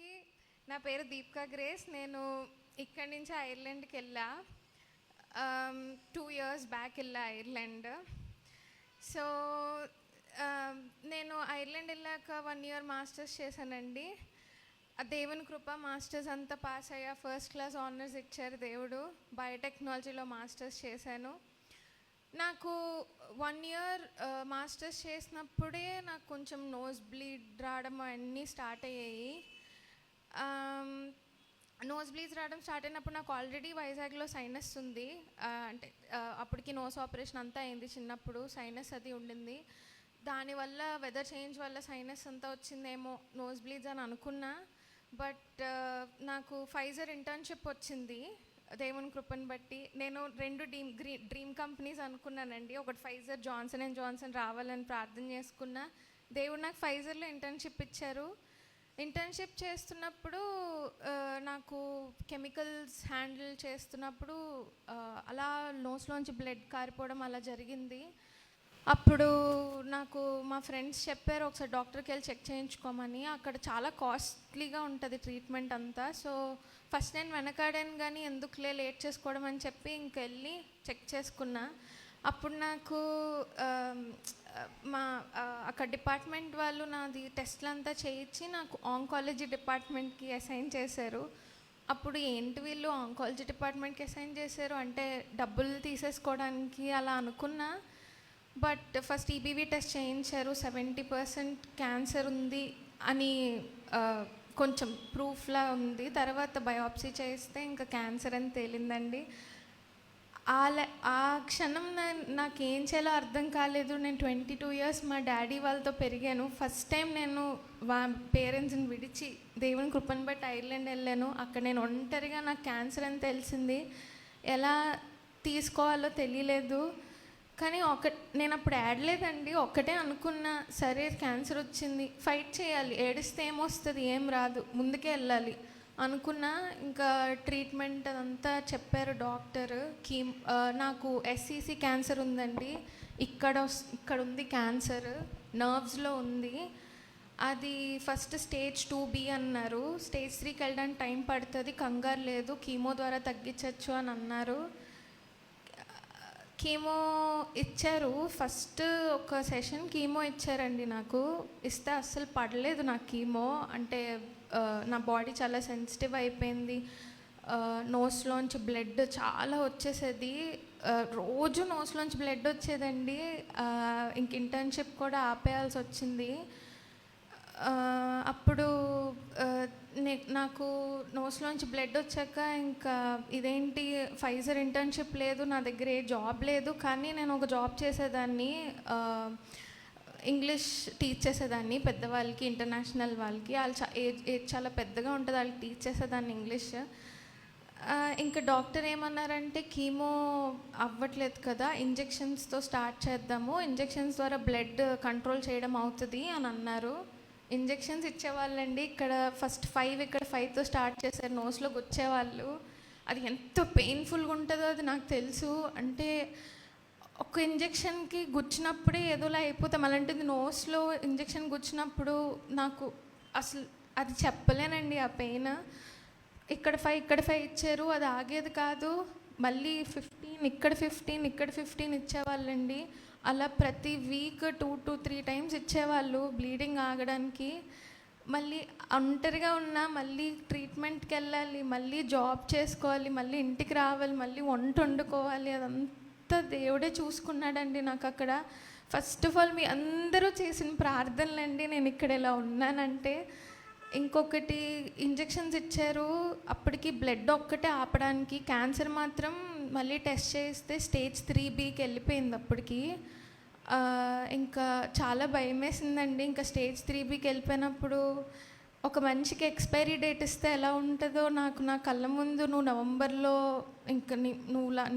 అందరికీ నా పేరు దీపికా గ్రేస్. నేను ఇక్కడి నుంచి ఐర్లాండ్కి వెళ్ళా. 2 years బ్యాక్ వెళ్ళా ఐర్లాండ్. సో నేను ఐర్లాండ్ వెళ్ళాక 1 year మాస్టర్స్ చేశానండి. ఆ దేవుని కృప, మాస్టర్స్ అంతా పాస్ అయ్యా. ఫస్ట్ క్లాస్ ఆనర్స్ ఇచ్చారు దేవుడు. బయోటెక్నాలజీలో మాస్టర్స్ చేశాను. నాకు 1 year మాస్టర్స్ చేసినప్పుడే నాకు కొంచెం నోస్ బ్లీడ్ రావడం అన్నీ స్టార్ట్ అయ్యాయి. నోస్ బ్లీడ్స్ రావడం స్టార్ట్ అయినప్పుడు నాకు ఆల్రెడీ వైజాగ్లో సైనస్ ఉంది. అంటే అప్పటికి నోస్ ఆపరేషన్ అంతా అయింది. చిన్నప్పుడు సైనస్ అది ఉండింది. దానివల్ల వెదర్ చేంజ్ వల్ల సైనస్ అంతా వచ్చిందేమో, నోస్ బ్లీడ్స్ అని అనుకున్నా. బట్ నాకు ఫైజర్ ఇంటర్న్షిప్ వచ్చింది దేవుని కృపను బట్టి. నేను 2 డ్రీమ్ కంపెనీస్ అనుకున్నానండి. ఒకటి ఫైజర్, జాన్సన్ అండ్ జాన్సన్ రావాలని ప్రార్థన చేసుకున్నా. దేవుడు నాకు ఫైజర్లో ఇంటర్న్షిప్ ఇచ్చారు. ఇంటర్న్షిప్ చేస్తున్నప్పుడు నాకు కెమికల్స్ హ్యాండిల్ చేస్తున్నప్పుడు అలా నోస్లోంచి బ్లడ్ కారిపోవడం అలా జరిగింది. అప్పుడు నాకు మా ఫ్రెండ్స్ చెప్పారు ఒకసారి డాక్టర్కి వెళ్ళి చెక్ చేయించుకోమని. అక్కడ చాలా కాస్ట్లీగా ఉంటుంది ట్రీట్మెంట్ అంతా. సో ఫస్ట్ నేను వెనకాడాను, కానీ ఎందుకులే లేట్ చేసుకోవడం అని చెప్పి ఇంకెళ్ళి చెక్ చేసుకున్నా. అప్పుడు నాకు మా అక్కడ డిపార్ట్మెంట్ వాళ్ళు నాది టెస్ట్లు అంతా చేయించి నాకు ఆంకాలజీ డిపార్ట్మెంట్కి అసైన్ చేశారు. అప్పుడు ఏంటి వీళ్ళు ఆంకాలజీ డిపార్ట్మెంట్కి అసైన్ చేశారు అంటే డబ్బులు తీసేసుకోవడానికి అలా అనుకున్నా. బట్ ఫస్ట్ ఈబీవీ టెస్ట్ చేయించారు. 70% క్యాన్సర్ ఉంది అని కొంచెం ప్రూఫ్లా ఉంది. తర్వాత బయాప్సీ చేస్తే ఇంకా క్యాన్సర్ అని తేలిందండి. ఆ క్షణం నాకేం చేయాలో అర్థం కాలేదు. నేను 22 years మా డాడీ వాళ్ళతో పెరిగాను. ఫస్ట్ టైం నేను పేరెంట్స్ని విడిచి దేవుని కృపను బట్టి ఐర్లాండ్ వెళ్ళాను. అక్కడ నేను ఒంటరిగా నాకు క్యాన్సర్ అని తెలిసింది. ఎలా తీసుకోవాలో తెలియలేదు. కానీ నేను అప్పుడు ఆడలేదండి. ఒక్కటే అనుకున్నా, సరే క్యాన్సర్ వచ్చింది, ఫైట్ చేయాలి, ఏడిస్తే ఏమొస్తుంది, ఏం రాదు, ముందుకే వెళ్ళాలి అనుకున్నా. ఇంకా ట్రీట్మెంట్ అదంతా చెప్పారు డాక్టర్. నాకు SCC క్యాన్సర్ ఉందండి. ఇక్కడ ఉంది క్యాన్సర్, నర్వ్స్లో ఉంది. అది ఫస్ట్ స్టేజ్ 2B అన్నారు. స్టేజ్ 3కి వెళ్ళడానికి టైం పడుతుంది, కంగారు లేదు, కీమో ద్వారా తగ్గించవచ్చు అని అన్నారు. కీమో ఇచ్చారు. ఫస్ట్ ఒక సెషన్ కీమో ఇచ్చారండి. నాకు ఇస్తే అస్సలు పడలేదు నాకు కీమో. అంటే నా బాడీ చాలా సెన్సిటివ్ అయిపోయింది. నోస్లోంచి బ్లడ్ చాలా వచ్చేసేది. రోజు నోస్లోంచి బ్లడ్ వచ్చేదండి. ఇంక ఇంటర్న్షిప్ కూడా ఆపేయాల్సి వచ్చింది. అప్పుడు నాకు నోస్లోంచి బ్లడ్ వచ్చాక ఇంకా ఇదేంటి, ఫైజర్ ఇంటర్న్షిప్ లేదు, నా దగ్గర ఏ జాబ్ లేదు. కానీ నేను ఒక జాబ్ చేసేదాన్ని, ఇంగ్లీష్ టీచ్ చేసేదాన్ని పెద్దవాళ్ళకి, ఇంటర్నేషనల్ వాళ్ళకి. వాళ్ళు ఏజ్ చాలా పెద్దగా ఉంటుంది, వాళ్ళకి టీచ్ చేసేదాన్ని ఇంగ్లీష్. ఇంకా డాక్టర్ ఏమన్నారంటే కీమో అవ్వట్లేదు కదా, ఇంజెక్షన్స్తో స్టార్ట్ చేద్దాము, ఇంజెక్షన్స్ ద్వారా బ్లడ్ కంట్రోల్ చేయడం అవుతుంది అని అన్నారు. ఇంజెక్షన్స్ ఇచ్చేవాళ్ళండి. ఇక్కడ ఫస్ట్ 5, ఇక్కడ 5తో స్టార్ట్ చేశారు. నోస్లో గుచ్చేవాళ్ళు. అది ఎంత పెయిన్ఫుల్గా ఉంటుందో అది నాకు తెలుసు. అంటే ఒక ఇంజెక్షన్కి గుచ్చినప్పుడే ఏదోలా అయిపోతాం, అలాంటిది నోస్లో ఇంజెక్షన్ గుచ్చినప్పుడు నాకు అసలు అది చెప్పలేనండి ఆ పెయిన్. ఇక్కడ 5 ఇచ్చారు, అది ఆగేది కాదు. మళ్ళీ 15, ఇక్కడ 15 ఇచ్చేవాళ్ళండి. అలా ప్రతి వీక్ 2 to 3 times ఇచ్చేవాళ్ళు బ్లీడింగ్ ఆగడానికి. మళ్ళీ ఒంటరిగా ఉన్నా, మళ్ళీ ట్రీట్మెంట్కి వెళ్ళాలి, మళ్ళీ జాబ్ చేసుకోవాలి, మళ్ళీ ఇంటికి రావాలి, మళ్ళీ వంట వండుకోవాలి. అదంతా దేవుడే చూసుకున్నాడండి నాకు అక్కడ. ఫస్ట్ ఆఫ్ ఆల్ మీ అందరూ చేసిన ప్రార్థనలండి నేను ఇక్కడ ఇలా ఉన్నానంటే. ఇంకొకటి, ఇంజెక్షన్స్ ఇచ్చారు, అప్పటికి బ్లడ్ ఒక్కటే ఆపడానికి. క్యాన్సర్ మాత్రం మళ్ళీ టెస్ట్ చేస్తే స్టేజ్ 3Bకి వెళ్ళిపోయింది అప్పటికి. ఇంకా చాలా భయం వేసిందండి. ఇంకా స్టేజ్ 3Bకి వెళ్ళిపోయినప్పుడు ఒక మనిషికి ఎక్స్పైరీ డేట్ ఇస్తే ఎలా ఉంటుందో నాకు నా కళ్ళ ముందు, నువ్వు నవంబర్లో ఇంకా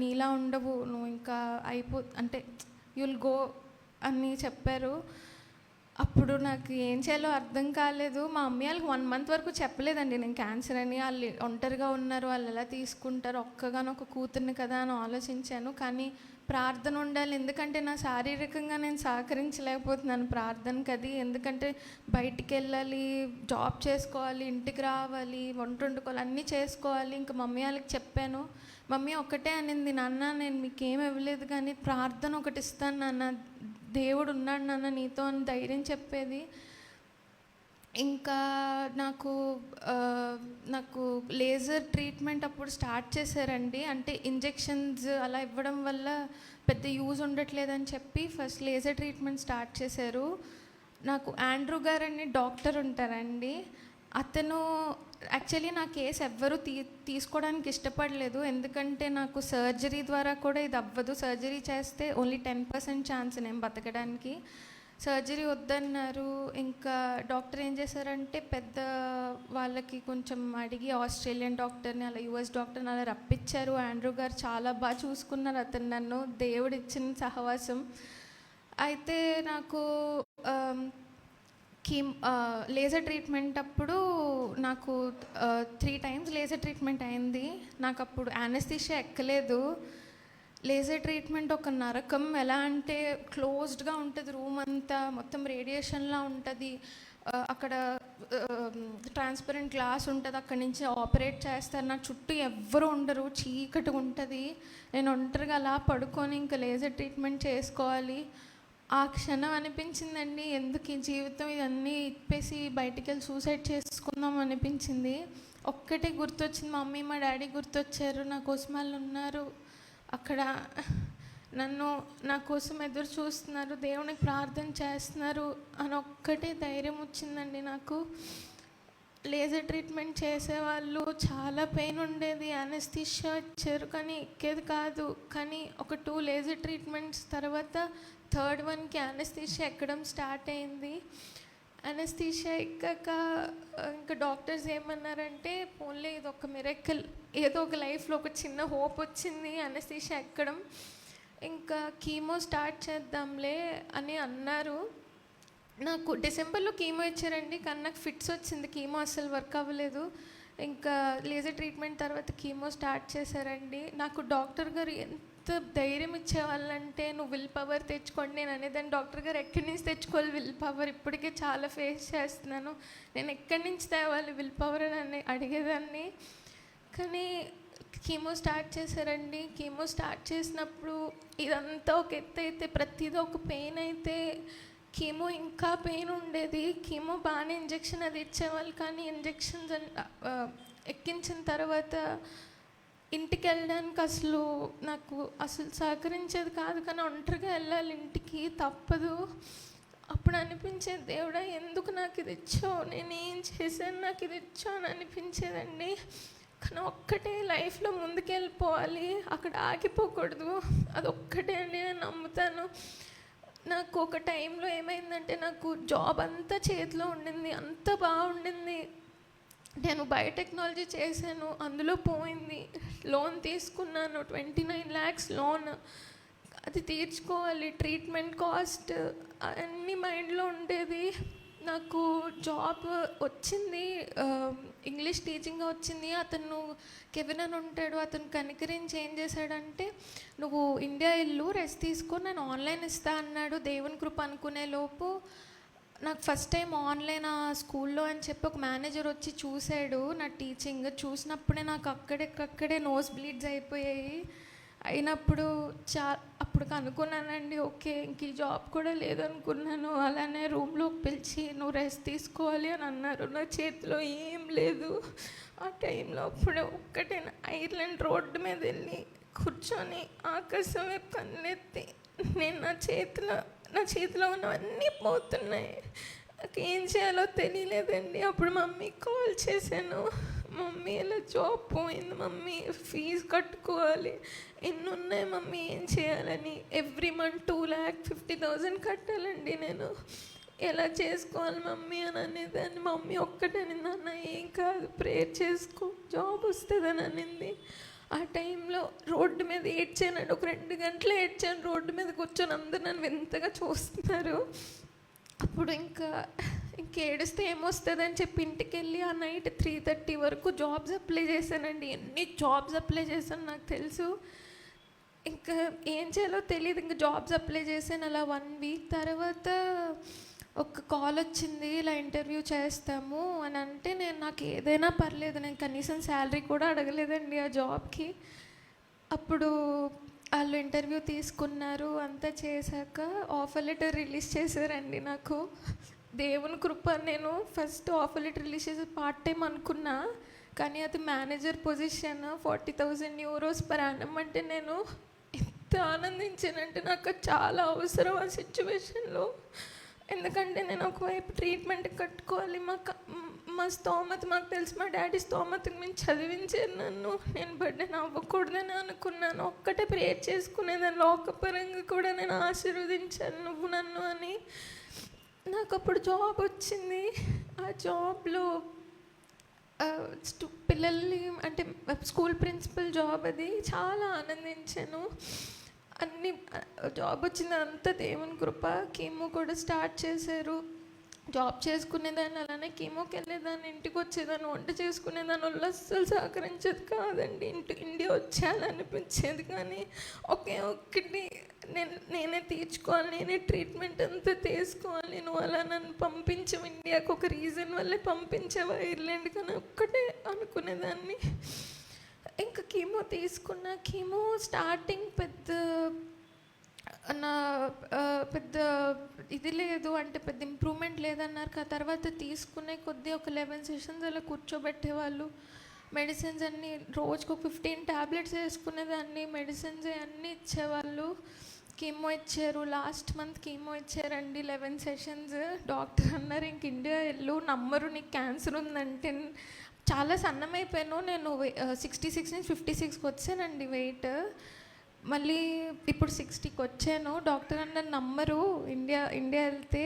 నీలా ఉండవు, నువ్వు ఇంకా అంటే యుల్ గో అని చెప్పారు. అప్పుడు నాకు ఏం చేయాలో అర్థం కాలేదు. మా మమ్మీ వాళ్ళకి 1 మంత్ వరకు చెప్పలేదండి నేను క్యాన్సర్ అని. వాళ్ళు ఒంటరిగా ఉన్నారు, వాళ్ళు ఎలా తీసుకుంటారు, ఒక్కగానొక కూతుర్ని కదా అని ఆలోచించాను. కానీ ప్రార్థన ఉండాలి, ఎందుకంటే నా శారీరకంగా నేను సహకరించలేకపోతున్నాను ప్రార్థనకి. అది ఎందుకంటే బయటికి వెళ్ళాలి, జాబ్ చేసుకోవాలి, ఇంటికి రావాలి, వంట వండుకోవాలి, అన్నీ చేసుకోవాలి. ఇంకా మమ్మీ వాళ్ళకి చెప్పాను. మమ్మీ ఒకటే అనింది, నాన్న నేను మీకేం ఇవ్వలేదు కానీ ప్రార్థన ఒకటి ఇస్తాను నాన్న, దేవుడు ఉన్నాడు నాన్న నీతో అని ధైర్యం చెప్పేది. ఇంకా నాకు నాకు లేజర్ ట్రీట్మెంట్ అప్పుడు స్టార్ట్ చేశారండి. అంటే ఇంజెక్షన్స్ అలా ఇవ్వడం వల్ల పెద్ద యూజ్ ఉండట్లేదని చెప్పి ఫస్ట్ లేజర్ ట్రీట్మెంట్ స్టార్ట్ చేశారు. నాకు ఆండ్రూ గారని డాక్టర్ ఉంటారండి. అతను యాక్చువల్లీ నా కేసు ఎవ్వరూ తీసుకోవడానికి ఇష్టపడలేదు, ఎందుకంటే నాకు సర్జరీ ద్వారా కూడా ఇది అవ్వదు, సర్జరీ చేస్తే ఓన్లీ 10% ఛాన్స్ నేను బతకడానికి, సర్జరీ వద్దన్నారు. ఇంకా డాక్టర్ ఏం చేశారంటే పెద్ద వాళ్ళకి కొంచెం అడిగి ఆస్ట్రేలియన్ డాక్టర్ని అలా యుఎస్ డాక్టర్ని అలా రప్పించారు. ఆండ్రూ గారు చాలా బాగా చూసుకున్నారు అతను నన్ను, దేవుడు ఇచ్చిన సహవాసం. అయితే నాకు లేజర్ ట్రీట్మెంట్ అప్పుడు నాకు 3 times లేజర్ ట్రీట్మెంట్ అయింది. నాకు అప్పుడు యానెస్థీషియా ఎక్కలేదు. లేజర్ ట్రీట్మెంట్ ఒక నరకం. ఎలా అంటే క్లోజ్డ్గా ఉంటుంది రూమ్ అంతా, మొత్తం రేడియేషన్లా ఉంటుంది. అక్కడ ట్రాన్స్పరెంట్ గ్లాస్ ఉంటుంది, అక్కడి నుంచి ఆపరేట్ చేస్తారు. నా చుట్టూ ఎవ్వరు ఉండరు, చీకటిగా ఉంటుంది. నేను ఒంటరిగా అలా పడుకొని ఇంకా లేజర్ ట్రీట్మెంట్ చేసుకోవాలి. ఆ క్షణం అనిపించిందండి, ఎందుకు ఈ జీవితం ఇవన్నీ ఇప్పేసి బయటికి వెళ్ళి సూసైడ్ చేసుకుందాం అనిపించింది. ఒక్కటే గుర్తొచ్చింది, మా మమ్మీ మా డాడీ గుర్తొచ్చారు. నా కోసం వాళ్ళు ఉన్నారు అక్కడ, నా కోసం ఎదురు చూస్తున్నారు, దేవునికి ప్రార్థన చేస్తున్నారు అని ఒక్కటే ధైర్యం వచ్చిందండి నాకు. లేజర్ ట్రీట్మెంట్ చేసేవాళ్ళు చాలా పెయిన్ ఉండేది, యానెస్థీషియా ఇచ్చారు కానీ ఎక్కేది కాదు. కానీ ఒక 2 లేజర్ ట్రీట్మెంట్స్ తర్వాత 3rd oneకి యానెస్థీషియా ఎక్కడం స్టార్ట్ అయింది. యానెస్థీషియా ఎక్కాక ఇంకా డాక్టర్స్ ఏమన్నారంటే ఓన్లీ ఇది ఒక మిరకల్, ఏదో ఒక లైఫ్లో ఒక చిన్న హోప్ వచ్చింది యానెస్థీషియా ఎక్కడం, ఇంకా కీమో స్టార్ట్ చేద్దాంలే అని అన్నారు. నాకు డిసెంబర్లో కీమో ఇచ్చారండి, కానీ నాకు ఫిట్స్ వచ్చింది, కీమో అస్సలు వర్క్ అవ్వలేదు. ఇంకా లేజర్ ట్రీట్మెంట్ తర్వాత కీమో స్టార్ట్ చేశారండి. నాకు డాక్టర్ గారు ఎంత ధైర్యం ఇచ్చేవాళ్ళంటే, నువ్వు విల్ పవర్ తెచ్చుకోండి. నేను అనేదాన్ని, డాక్టర్ గారు ఎక్కడి నుంచి తెచ్చుకోవాలి విల్ పవర్, ఇప్పటికే చాలా ఫేస్ చేస్తున్నాను, నేను ఎక్కడి నుంచి తేవాలి విల్ పవర్ అని అడిగేదాన్ని. కానీ కీమో స్టార్ట్ చేశారండి. కీమో స్టార్ట్ చేసినప్పుడు ఇదంతా ఒక ఎత్తు అయితే, ప్రతిదీ ఒక పెయిన్ అయితే, కీమో ఇంకా పెయిన్ ఉండేది. కీమో బాగానే ఇంజెక్షన్ అది ఇచ్చేవాళ్ళు, కానీ ఇంజెక్షన్స్ ఎక్కించిన తర్వాత ఇంటికి వెళ్ళడానికి నాకు అసలు సహకరించేది కాదు. కానీ ఒంటరిగా వెళ్ళాలి ఇంటికి, తప్పదు. అప్పుడు అనిపించేది, దేవుడా ఎందుకు నాకు ఇది ఇచ్చావు, నేను ఏం చేశాను నాకు ఇది ఇచ్చావు అని అనిపించేదండి. కానీ ఒక్కటే లైఫ్లో ముందుకెళ్ళిపోవాలి, అక్కడ ఆగిపోకూడదు, అదొక్కటే అని నేను నమ్ముతాను. నాకు ఒక టైంలో ఏమైందంటే, నాకు జాబ్ అంతా చేతిలో ఉండింది, అంత బాగుండింది, నేను బయోటెక్నాలజీ చేశాను, అందులో పోయింది. లోన్ తీసుకున్నాను, 29 lakhs లోన్, అది తీర్చుకోవాలి, ట్రీట్మెంట్ కాస్ట్ అన్నీ మైండ్లో ఉండేది. నాకు జాబ్ వచ్చింది, ఇంగ్లీష్ టీచింగ్గా వచ్చింది. అతను కెవిన్ అని ఉంటాడు, అతను కనికరించి ఏం చేశాడంటే, నువ్వు ఇండియా ఇల్లు రెస్ట్ తీసుకో, నేను ఆన్లైన్ ఇస్తా అన్నాడు. దేవుని కృప అనుకునే లోపు నాకు ఫస్ట్ టైం ఆన్లైన్ స్కూల్లో అని చెప్పి ఒక మేనేజర్ వచ్చి చూశాడు నా టీచింగ్. చూసినప్పుడే నాకు అక్కడే నోస్ బ్లీడ్స్ అయిపోయాయి. అయినప్పుడు అప్పుడు అనుకున్నానండి, ఓకే ఇంక ఈ జాబ్ కూడా లేదనుకున్నాను. అలానే రూమ్లోకి పిలిచి నువ్వు రెస్ట్ తీసుకోవాలి అని అన్నారు. నా చేతిలో ఏం లేదు ఆ టైంలో. అప్పుడు ఒక్కటే ఐర్లాండ్ రోడ్డు మీద వెళ్ళి కూర్చొని ఆకాశం వైపు కన్నెత్తి, నేను నా చేతిలో ఉన్నవన్నీ పోతున్నాయి, నాకు ఏం చేయాలో తెలియలేదండి. అప్పుడు మమ్మీకి కాల్ చేశాను, మమ్మీ ఇలా జాబ్ పోయింది మమ్మీ, ఫీజు కట్టుకోవాలి, ఎన్ని ఉన్నాయి మమ్మీ, ఏం చేయాలని. ఎవ్రీ మంత్ 2,50,000 కట్టాలండి, నేను ఎలా చేసుకోవాలి మమ్మీ అని అనేదాన్ని. మమ్మీ ఒక్కటే నాన్న ఏం కాదు, ప్రేయర్ చేసుకో, జాబ్ వస్తుందని అనింది. ఆ టైంలో రోడ్డు మీద ఏడ్చానండి, ఒక 2 గంటలు ఏడ్చాను రోడ్డు మీద కూర్చొని. అందరూ నన్ను వింతగా చూస్తున్నారు. అప్పుడు ఇంక ఏడుస్తే ఏమొస్తుందని చెప్పి ఇంటికి వెళ్ళి ఆ నైట్ 3:30 వరకు జాబ్స్ అప్లై చేశానండి. ఎన్ని జాబ్స్ అప్లై చేశాను నాకు తెలుసు. ఇంకా ఏం చేయాలో తెలియదు. ఇంకా జాబ్స్ అప్లై చేశాను. అలా 1 వీక్ తర్వాత ఒక కాల్ వచ్చింది, ఇలా ఇంటర్వ్యూ చేస్తాము అని అంటే నాకు ఏదైనా పర్లేదు, నేను కనీసం శాలరీ కూడా అడగలేదండి ఆ జాబ్కి. అప్పుడు వాళ్ళు ఇంటర్వ్యూ తీసుకున్నారు. అంతా చేశాక ఆఫర్ లెటర్ రిలీజ్ చేశారండి నాకు. దేవుని కృప. నేను ఫస్ట్ ఆఫర్ లెటర్ రిలీజ్ చేసి పార్ట్ టైం అనుకున్నా, కానీ అది manager position, 40,000 euros per annum. అంటే నేను ఎంత ఆనందించానంటే నాకు చాలా అవసరం ఆ సిచ్యువేషన్లో. ఎందుకంటే నేను ఒకవైపు ట్రీట్మెంట్ కట్టుకోవాలి, మా స్తోమత మాకు తెలుసు, మా డాడీ స్తోమతకు మేము చదివించారు నన్ను. నేను బర్డెన్ అవ్వకూడదని అనుకున్నాను. ఒక్కటే ప్రేయర్ చేసుకునేదాన్ని, లోకపరంగా కూడా నేను ఆశీర్వదించాను నువ్వు నన్ను అని. నాకు అప్పుడు జాబ్ వచ్చింది. ఆ జాబ్లో పిల్లల్ని అంటే స్కూల్ ప్రిన్సిపల్ జాబ్, అది చాలా ఆనందించాను. అన్ని జాబ్ వచ్చింది అంతా దేవుని కృప. కీమో కూడా స్టార్ట్ చేశారు. జాబ్ చేసుకునేదాన్ని, అలానే కీమోకి వెళ్ళేదాన్ని, ఇంటికి వచ్చేదాన్ని, వంట చేసుకునేదాన్ని. వాళ్ళు అస్సలు సహకరించేది కాదండి. ఇండియా వచ్చేయాలనిపించేది, కానీ ఒక్కటి నేనే తీర్చుకోవాలి, నేనే ట్రీట్మెంట్ అంతా తీసుకోవాలి. నువ్వు అలా నన్ను పంపించవు ఇండియాకు, ఒక రీజన్ వల్లే పంపించావా ఐర్లాండ్ కానీ ఒక్కటే అనుకునేదాన్ని. ఇంకా కీమో తీసుకున్న, కీమో స్టార్టింగ్ పెద్ద ఇది లేదు అంటే పెద్ద ఇంప్రూవ్మెంట్ లేదన్నారు. ఆ తర్వాత తీసుకునే కొద్దీ ఒక 11 సెషన్స్ అలా కూర్చోబెట్టేవాళ్ళు. మెడిసిన్స్ అన్నీ రోజుకు 15 టాబ్లెట్స్ వేసుకునేదాన్ని. మెడిసిన్స్ అన్నీ ఇచ్చేవాళ్ళు. కీమో ఇచ్చారు. లాస్ట్ మంత్ కీమో ఇచ్చారండి 11 సెషన్స్. డాక్టర్ అన్నారు ఇంక ఇండియా వెళ్ళు, నమ్మరు నీకు క్యాన్సర్ ఉందంటే. చాలా సన్నమైపోయాను నేను. 66 నుంచి 56కి వచ్చానండి వెయిట్. మళ్ళీ ఇప్పుడు 60కి వచ్చాను. డాక్టర్ అన్నారు నమ్మరు ఇండియా వెళ్తే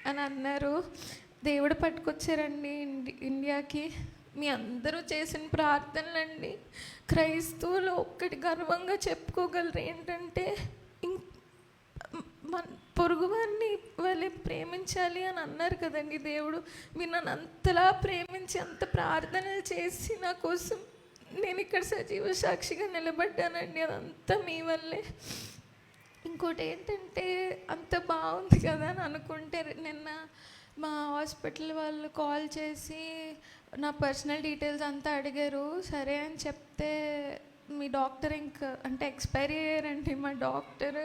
అని అన్నారు. దేవుడు పట్టుకొచ్చారండి ఇండియాకి. మీ అందరూ చేసిన ప్రార్థనలండి. క్రైస్తవులు ఒక్కటి గర్వంగా చెప్పుకోగలరు ఏంటంటే మన పొరుగువారిని వాళ్ళే ప్రేమించాలి అని అన్నారు కదండి దేవుడు. మీరు నన్ను అంతలా ప్రేమించి అంత ప్రార్థనలు చేసి నా కోసం నేను ఇక్కడ సజీవ సాక్షిగా నిలబడ్డానండి. అదంతా మీ వల్లే. ఇంకోటి ఏంటంటే అంత బాగుంది కదా అని అనుకుంటే, నిన్న మా హాస్పిటల్ వాళ్ళు కాల్ చేసి నా పర్సనల్ డీటెయిల్స్ అంతా అడిగారు. సరే అని చెప్తే మీ డాక్టర్ అంటే ఎక్స్పైరీ అయ్యారండి మా డాక్టర్.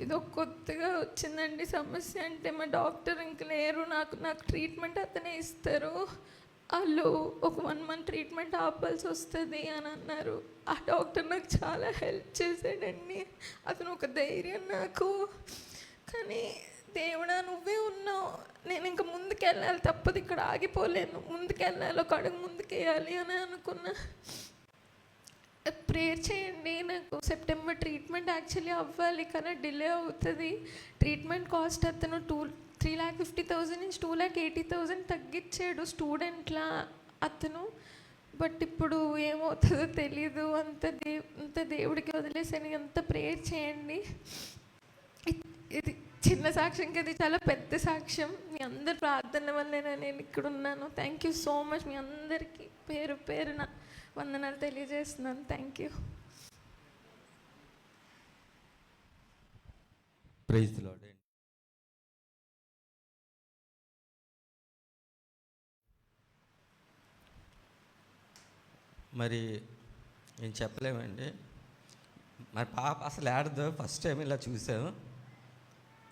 ఇది ఒక కొత్తగా వచ్చిందండి సమస్య. అంటే మా డాక్టర్ ఇంక లేరు. నాకు ట్రీట్మెంట్ అతనే ఇస్తారు. వాళ్ళు ఒక 1 month ట్రీట్మెంట్ ఆపాల్సి వస్తుంది అని అన్నారు. ఆ డాక్టర్ నాకు చాలా హెల్ప్ చేశాడండి. అతను ఒక ధైర్యం నాకు. కానీ దేవుడా నువ్వే ఉన్నావు, నేను ఇంక ముందుకెళ్ళాలి, తప్పదు, ఇక్కడ ఆగిపోలేను, ముందుకెళ్ళాలి, ఒక అడుగు ముందుకేయాలి అని అనుకున్నా. ప్రేయర్ చేయండి. నాకు సెప్టెంబర్ ట్రీట్మెంట్ యాక్చువల్లీ అవ్వాలి, కానీ డిలే అవుతుంది. ట్రీట్మెంట్ కాస్ట్ అతను 3,50,000 నుంచి 2,80,000 తగ్గించాడు స్టూడెంట్లా అతను. బట్ ఇప్పుడు ఏమవుతుందో తెలీదు. అంత దేవుడికి వదిలేసాను. అంత ప్రేయర్ చేయండి. ఇది చిన్న సాక్ష్యం కదా, చాలా పెద్ద సాక్ష్యం. మీ అందరి ప్రార్థనల వల్ల నేను ఇక్కడ ఉన్నాను. Thank you so much. మీ అందరికీ పేరు పేరున వందనాలు తెలియజేస్తున్నాను. Thank you. Praise the lord. మరి ఏం చెప్పలేమండి. మరి పాప అసలు ఆడదు. ఫస్ట్ టైం ఇలా చూసాము.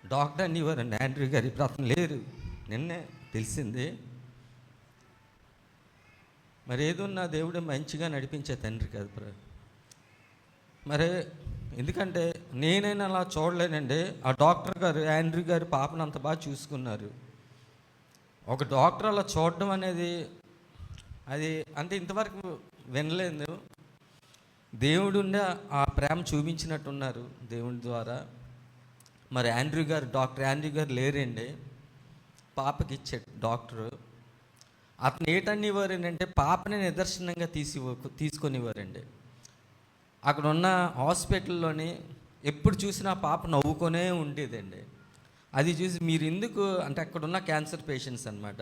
డాక్టర్ అనేవారండి ఆండ్రూ గారు, ఇప్పుడు అతను లేరు, నిన్నే తెలిసింది. మరి ఏదున్నా దేవుడు మంచిగా నడిపించే తండ్రి కదా. మరి ఎందుకంటే నేనైనా అలా చూడలేనండి. ఆ డాక్టర్ గారు ఆండ్రూ గారు పాపను అంత బాగా చూసుకున్నారు. ఒక డాక్టర్ అలా చూడడం అనేది అది అంటే ఇంతవరకు వినలేదు. దేవుడు ఆ ప్రేమ చూపించినట్టున్నారు దేవుడి ద్వారా. మరి ఆండ్రూ గారు, డాక్టర్ ఆండ్రూ గారు లేరండి, పాపకి ఇచ్చాడు డాక్టరు. అతను ఏటనేవారు ఏంటంటే పాపని నిదర్శనంగా తీసుకొనివారండి. అక్కడ ఉన్న హాస్పిటల్లోని ఎప్పుడు చూసినా పాప నవ్వుకొనే ఉండేదండి. అది చూసి మీరు ఎందుకు అంటే అక్కడున్న క్యాన్సర్ పేషెంట్స్ అనమాట,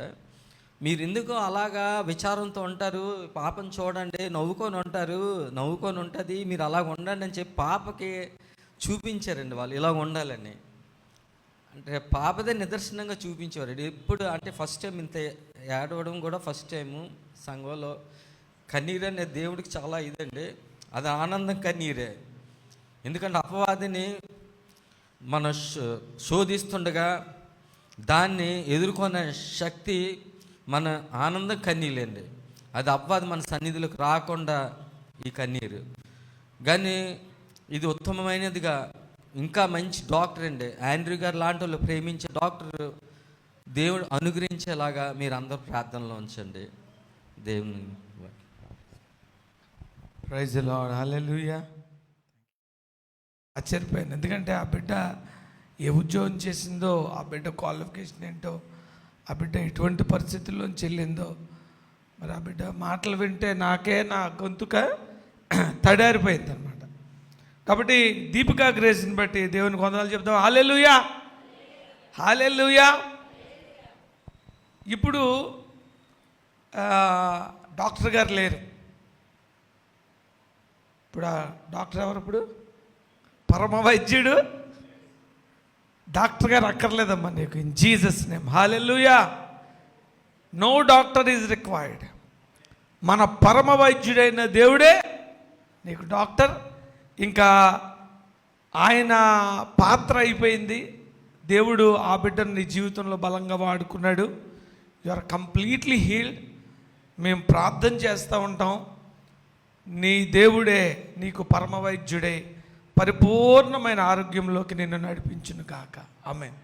మీరు ఎందుకు అలాగా విచారంతో ఉంటారు, పాపను చూడండి నవ్వుకొని ఉంటారు, నవ్వుకొని ఉంటుంది, మీరు అలాగ ఉండండి అని చెప్పి పాపకి చూపించారండి వాళ్ళు ఇలా ఉండాలని. అంటే పాపదే నిదర్శనంగా చూపించేవారు. ఎప్పుడు అంటే ఫస్ట్ టైం ఇంత ఏడవడం కూడా ఫస్ట్ టైము సంఘంలో. కన్నీరు అనే దేవుడికి చాలా ఇదండి, అది ఆనందం కన్నీరే. ఎందుకంటే అపవాదిని మన శోధిస్తుండగా దాన్ని ఎదుర్కొనే శక్తి మన ఆనందం కన్నీళ్ళండి. అది అవ్వదు మన సన్నిధిలోకి రాకుండా ఈ కన్నీరు. కానీ ఇది ఉత్తమమైనదిగా ఇంకా మంచి డాక్టర్ అండి, ఆండ్రూ గారు లాంటి వాళ్ళు ప్రేమించే డాక్టర్ దేవుడు అనుగ్రహించేలాగా మీరు అందరూ ప్రార్థనలో ఉంచండి. దేవుని ప్రైజ్ ది లార్డ్, హల్లెలూయా. ఆశ్చర్యపోయాను, ఎందుకంటే ఆ బిడ్డ ఏ ఉద్యోగం చేసిందో, ఆ బిడ్డ క్వాలిఫికేషన్ ఏంటో, ఆ బిడ్డ ఎటువంటి పరిస్థితుల్లోంచి వెళ్ళిందో, మరి ఆ బిడ్డ మాటలు వింటే నాకే నా గొంతుక తడారిపోయింది అనమాట. కాబట్టి దీపికా గ్రేస్ని బట్టి దేవునికి వందనాలు చెప్తాం. హల్లెలూయా, హల్లెలూయా. ఇప్పుడు డాక్టర్ గారు లేరు. ఇప్పుడు ఆ డాక్టర్ ఎవరు? ఇప్పుడు పరమ వైద్యుడు డాక్టర్ గారు అక్కర్లేదమ్మా నీకు, in Jesus name, hallelujah. No doctor is required. మన పరమ వైద్యుడైన దేవుడే నీకు డాక్టర్. ఇంకా ఆయన పాత్ర అయిపోయింది. దేవుడు ఆ బిడ్డను నీ జీవితంలో బలంగా వాడుకున్నాడు. You are completely healed. మేము ప్రార్థన చేస్తూ ఉంటాం, నీ దేవుడే నీకు పరమ వైద్యుడే పరిపూర్ణమైన ఆరోగ్యంలోకి నిన్ను నడిపించును గాక. ఆమేన్.